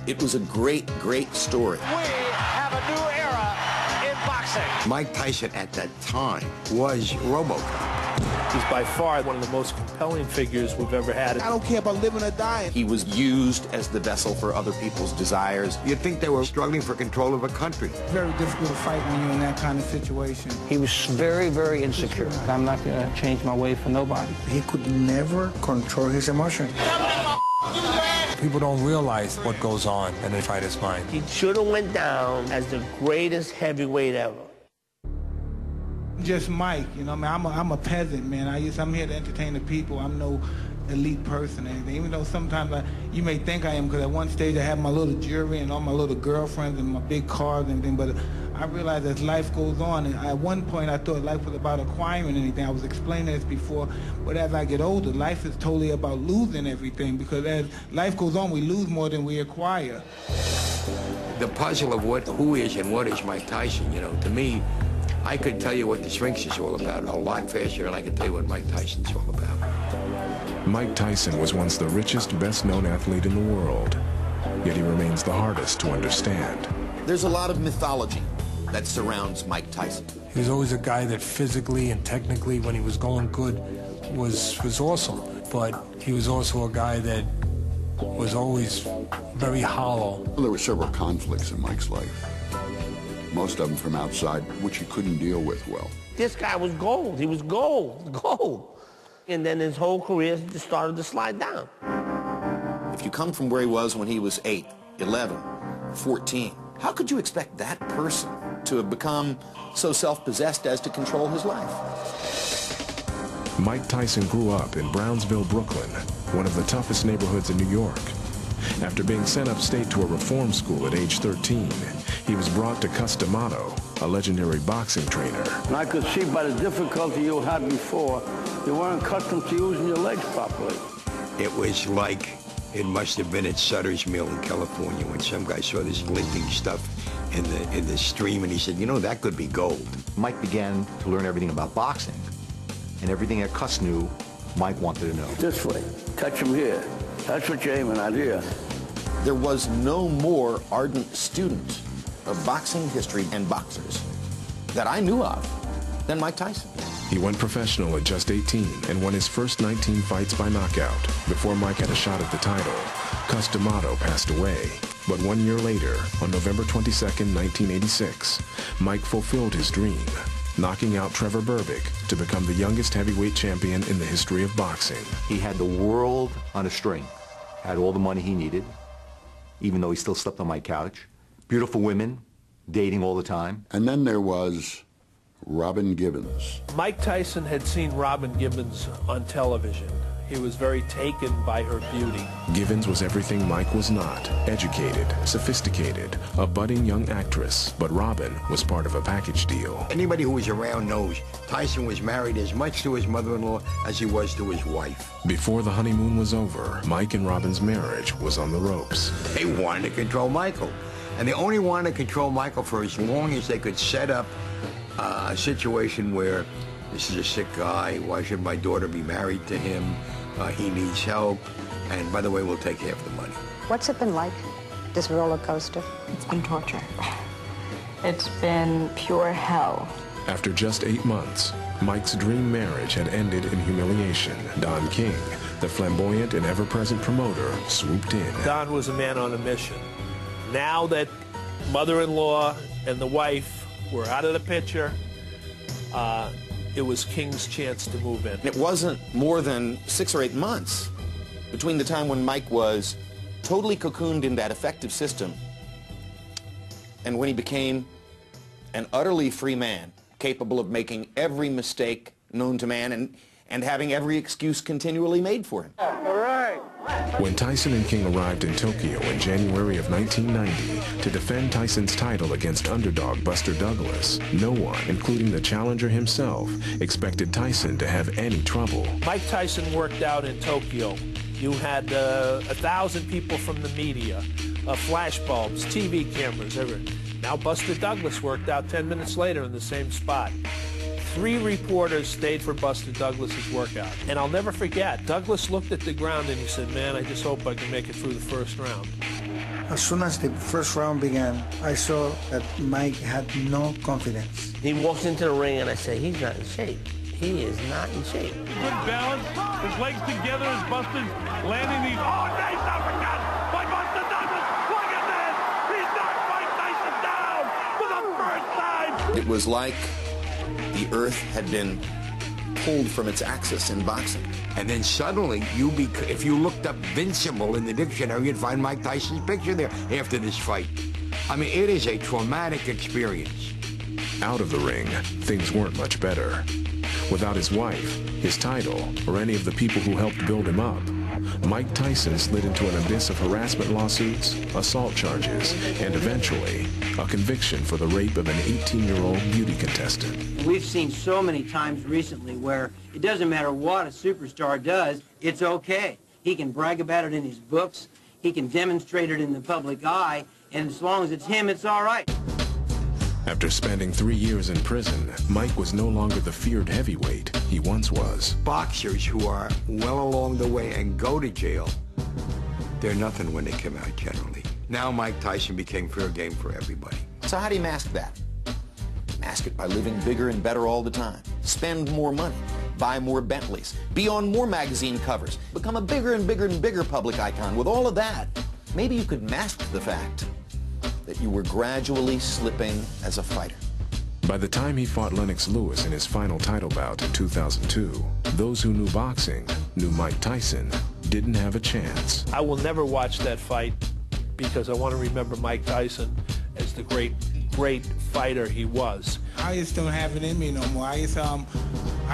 It was a great, great story. We have a new era in boxing. Mike Tyson at that time was RoboCop. He's by far one of the most compelling figures we've ever had. I don't care about living or dying. He was used as the vessel for other people's desires. You'd think they were struggling for control of a country. Very difficult to fight when you're in that kind of situation. He was very, very insecure. I'm not going to change my way for nobody. He could never control his emotions. People don't realize what goes on in a fighter's mind. He should have went down as the greatest heavyweight ever. Just Mike, you know, man, I'm a peasant, man. I'm here to entertain the people. I'm no elite person or anything, even though sometimes you may think I am, because at one stage I have my little jewelry and all my little girlfriends and my big cars and everything, but I realize as life goes on, and at one point I thought life was about acquiring anything. I was explaining this before, but as I get older, life is totally about losing everything, because as life goes on, we lose more than we acquire. The puzzle of who is and what is Mike Tyson, you know, to me, I could tell you what the Sphinx is all about a lot faster than I could tell you what Mike Tyson's all about. Mike Tyson was once the richest, best-known athlete in the world, yet he remains the hardest to understand. There's a lot of mythology that surrounds Mike Tyson. He was always a guy that physically and technically, when he was going good, was awesome. But he was also a guy that was always very hollow. Well, there were several conflicts in Mike's life. Most of them from outside, which he couldn't deal with well. This guy was gold. He was gold. And then his whole career just started to slide down. If you come from where he was when he was 8, 11, 14, how could you expect that person to have become so self-possessed as to control his life? Mike Tyson grew up in Brownsville, Brooklyn, one of the toughest neighborhoods in New York. After being sent upstate to a reform school at age 13, he was brought to Cus D'Amato, a legendary boxing trainer. And I could see by the difficulty you had before, you weren't accustomed to using your legs properly. It was like it must have been at Sutter's Mill in California when some guy saw this glinting stuff in the stream, and he said, you know, that could be gold. Mike began to learn everything about boxing, and everything that Cus knew, Mike wanted to know. This way, touch him here. That's what you're aiming at here. There was no more ardent student of boxing history and boxers that I knew of than Mike Tyson. He went professional at just 18 and won his first 19 fights by knockout. Before Mike had a shot at the title, Cus D'Amato passed away. But 1 year later, on November 22nd, 1986, Mike fulfilled his dream, knocking out Trevor Berbick to become the youngest heavyweight champion in the history of boxing. He had the world on a string, had all the money he needed, even though he still slept on my couch. Beautiful women, dating all the time. And then there was Robin Givens. Mike Tyson had seen Robin Givens on television. He was very taken by her beauty. Givens was everything Mike was not. Educated, sophisticated, a budding young actress. But Robin was part of a package deal. Anybody who was around knows Tyson was married as much to his mother-in-law as he was to his wife. Before the honeymoon was over, Mike and Robin's marriage was on the ropes. They wanted to control Michael. And they only wanted to control Michael for as long as they could set up a situation where this is a sick guy, why should my daughter be married to him? He needs help, and by the way, we'll take half the money. What's it been like, this roller coaster? It's been torture. It's been pure hell. After just 8 months, Mike's dream marriage had ended in humiliation. Don King, the flamboyant and ever-present promoter, swooped in. Don was a man on a mission. Now that mother-in-law and the wife were out of the picture, it was King's chance to move in. It wasn't more than 6 or 8 months between the time when Mike was totally cocooned in that effective system and when he became an utterly free man, capable of making every mistake known to man and having every excuse continually made for him. All right. When Tyson and King arrived in Tokyo in January of 1990 to defend Tyson's title against underdog Buster Douglas, no one, including the challenger himself, expected Tyson to have any trouble. Mike Tyson worked out in Tokyo. You had 1,000 people from the media, flash bulbs, TV cameras, everything. Now Buster Douglas worked out 10 minutes later in the same spot. 3 reporters stayed for Buster Douglas's workout. And I'll never forget, Douglas looked at the ground and he said, man, I just hope I can make it through the first round. As soon as the first round began, I saw that Mike had no confidence. He walks into the ring and I say, he's not in shape. He is not in shape. Good balance, his legs together, his busters landing these. Oh, nice uppercut by Buster Douglas. Look at this. He's knocked Mike Tyson down for the first time. It was like the earth had been pulled from its axis in boxing. And then suddenly, if you looked up Vincible in the dictionary, you'd find Mike Tyson's picture there after this fight. I mean, it is a traumatic experience. Out of the ring, things weren't much better. Without his wife, his title, or any of the people who helped build him up, Mike Tyson slid into an abyss of harassment lawsuits, assault charges, and eventually, a conviction for the rape of an 18-year-old beauty contestant. We've seen so many times recently where it doesn't matter what a superstar does, it's okay. He can brag about it in his books, he can demonstrate it in the public eye, and as long as it's him, it's all right. After spending 3 years in prison, Mike was no longer the feared heavyweight he once was. Boxers who are well along the way and go to jail, they're nothing when they come out generally. Now Mike Tyson became fair game for everybody. So how do you mask that? Mask it by living bigger and better all the time. Spend more money. Buy more Bentleys. Be on more magazine covers. Become a bigger and bigger and bigger public icon. With all of that, maybe you could mask the fact that you were gradually slipping as a fighter. By the time he fought Lennox Lewis in his final title bout in 2002, those who knew boxing knew Mike Tyson didn't have a chance. I will never watch that fight because I want to remember Mike Tyson as the great fighter he was. I just don't have it in me no more. I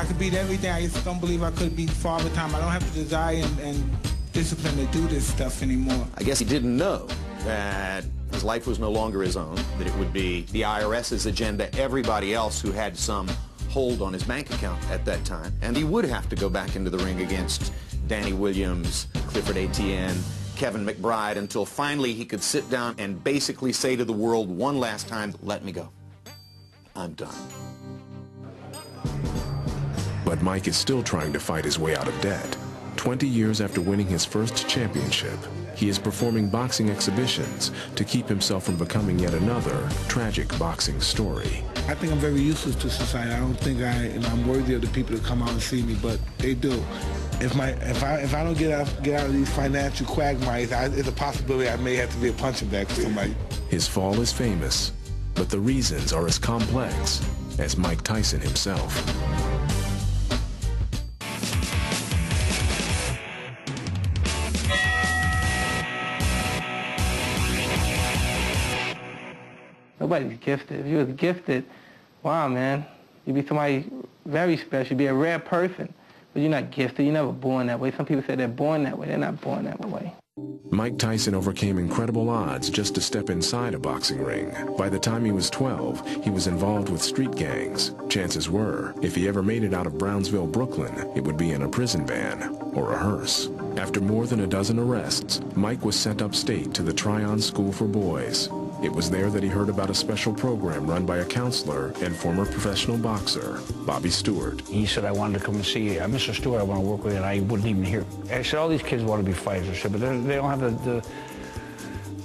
could beat everything. I just don't believe I could beat Father Time. I don't have the desire and discipline to do this stuff anymore. I guess he didn't know that his life was no longer his own, that it would be the IRS's agenda, everybody else who had some hold on his bank account at that time. And he would have to go back into the ring against Danny Williams, Clifford Etienne, Kevin McBride, until finally he could sit down and basically say to the world one last time, let me go. I'm done. But Mike is still trying to fight his way out of debt. 20 years after winning his first championship, he is performing boxing exhibitions to keep himself from becoming yet another tragic boxing story. I think I'm very useless to society. I don't think I'm worthy of the people to come out and see me, but they do. If I don't get out of these financial quagmires, it's a possibility I may have to be a punching bag for somebody. His fall is famous, but the reasons are as complex as Mike Tyson himself. Nobody's gifted. If you was gifted, wow, man, you'd be somebody very special. You'd be a rare person. But you're not gifted. You're never born that way. Some people say they're born that way. They're not born that way. Mike Tyson overcame incredible odds just to step inside a boxing ring. By the time he was 12, he was involved with street gangs. Chances were, if he ever made it out of Brownsville, Brooklyn, it would be in a prison van or a hearse. After more than a dozen arrests, Mike was sent upstate to the Tryon School for Boys. It was there that he heard about a special program run by a counselor and former professional boxer, Bobby Stewart. He said, I wanted to come and see you. Mr. Stewart, I want to work with you, and I wouldn't even hear. I said, all these kids want to be fighters. I said, but they don't have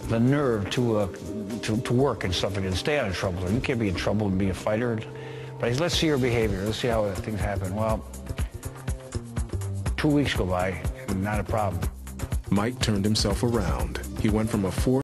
the nerve to work and stuff and stay out of trouble. You can't be in trouble and be a fighter. But I said, let's see your behavior. Let's see how things happen. Well, 2 weeks go by, and not a problem. Mike turned himself around. He went from a